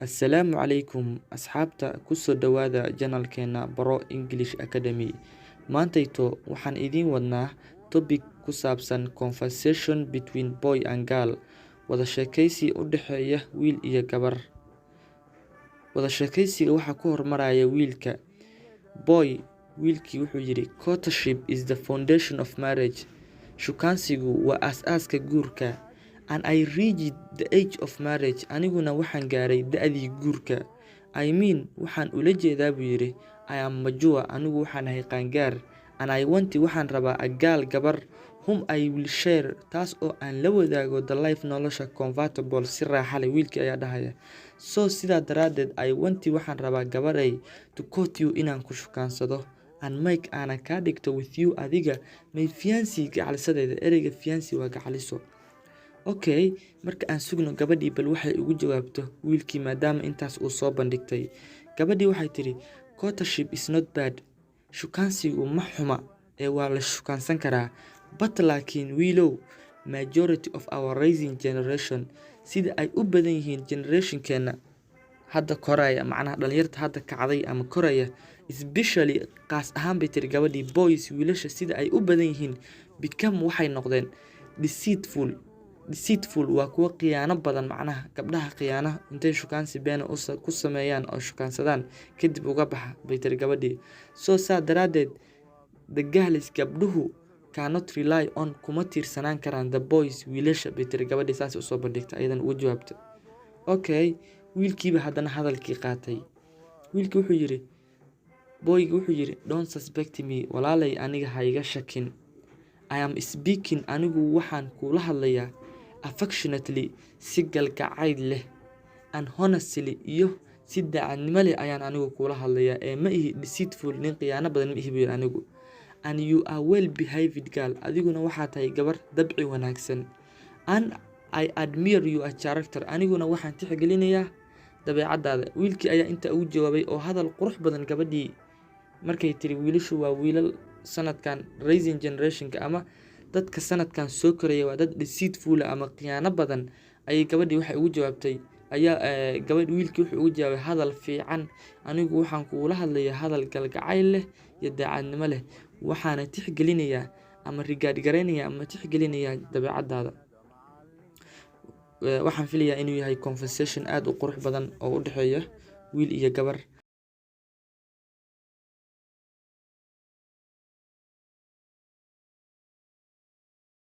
Assalaamu calaykum asxaabta ku soo dhawaada channelkeena Baro English Academy. Maantayto waxaan idiin wadnaa topic ku saabsan conversation between boy and girl, wada sheekaysi u dhexeeya wiil iyo gabar. Wada sheekaysiga waxaa ku hormaraya wiilka. Wiilkii wuxuu yiri, courtship is the foundation of marriage. Shukaansigu waa aasaaska guurka. And I reached the age of marriage. Aniguna waxaan gaaray da'dii guurka. I mean, waxaan ula jeedaa buu yiri, I am mature, anigu waxaan ahay qaangaar. And I want waxaan rabaa a girl gabar whom I will share, taas oo aan la wadaago the life nolosha comfortable si raaxa leh. Wiilkii ayaa dhahaya, so sidaa daraadeed I want waxaan rabaa gabaray to court you inaan ku shukaansado and make ana ka dhigto with you adiga my fiancé gacalisadeeda. Ereyga fiancé waa gacaliso. Okay, marka aan sugno gabadhii bal waxay ugu jawaabto wiilkii maadaama intaas uu soo bandhigtay. Gabadhii waxay tiri, courtship is not bad. Shukaansigu ma xuma ee waa la shukaansan karaa. But laakiin wiilow, majority of our rising generation, sida ay u badan yihiin generationkeena hadda koraya, macnaha dhalinyarta hadda kacday ama koraya, especially qaas ahaan bay tiri gabadhii, boys wiilasha sida ay u badan yihiin become waxay noqdeen deceitful waa kuwa khiyaano badan. Macnaha gabdhaha khiyaano intay shukaansi been ku sameeyaan oo shukaansadaan kadib uga baxa bay tiri gabadhii. So saa daraadeed the girls gabdhuhu cannot rely on kuma tiirsanaan karaan the boys wiilasha bay tiri gabadhii. Saas u soo bandhigtay ayadan ugu jawaabtay. Okay, wiilkiiba haddana hadalkii qaatay. Wiilkii wuxuu yiri, boyga wuxuu yiri, don't suspect me, walaalay aniga ha iga shakin. I am speaking, anigu waxaan kula hadlayaa affectionately, si galgacayl leh, and honestly iyo si daacadnimo leh ayaan anigu kula hadlayaa ee ma ihi deceitful, nin khiyaano badan ma ihi buu yiri anigu. And you are well behaved girl, adiguna waxaa tahay gabar dabci wanaagsan. And I admire your character, aniguna waxaan tixgelinayaa dabeecadaada. Wiilkii ayaa inta ugu jawaabay oo hadal qurux badan gabadhii markay tiri wiilashu waa wiilal sanadkan rising generationka ama dadka sanadkan soo koraya waa dad deceitful ama khiyaano badan, ayay gabadhii waxay ugu jawaabtay wiilkii wuxuu ugu jawaabay hadal fiican, anigu waxaan kugula hadlayaa hadal galgacayl leh iyo daacadnimo leh, waxaana tixgelinayaa ama regard gareynayaa ama tixgelinayaa dabeecadaada. Waxaan filayaa inuu yahay conversation aad u qurux badan oo u dhexeeya wiil iyo gabar.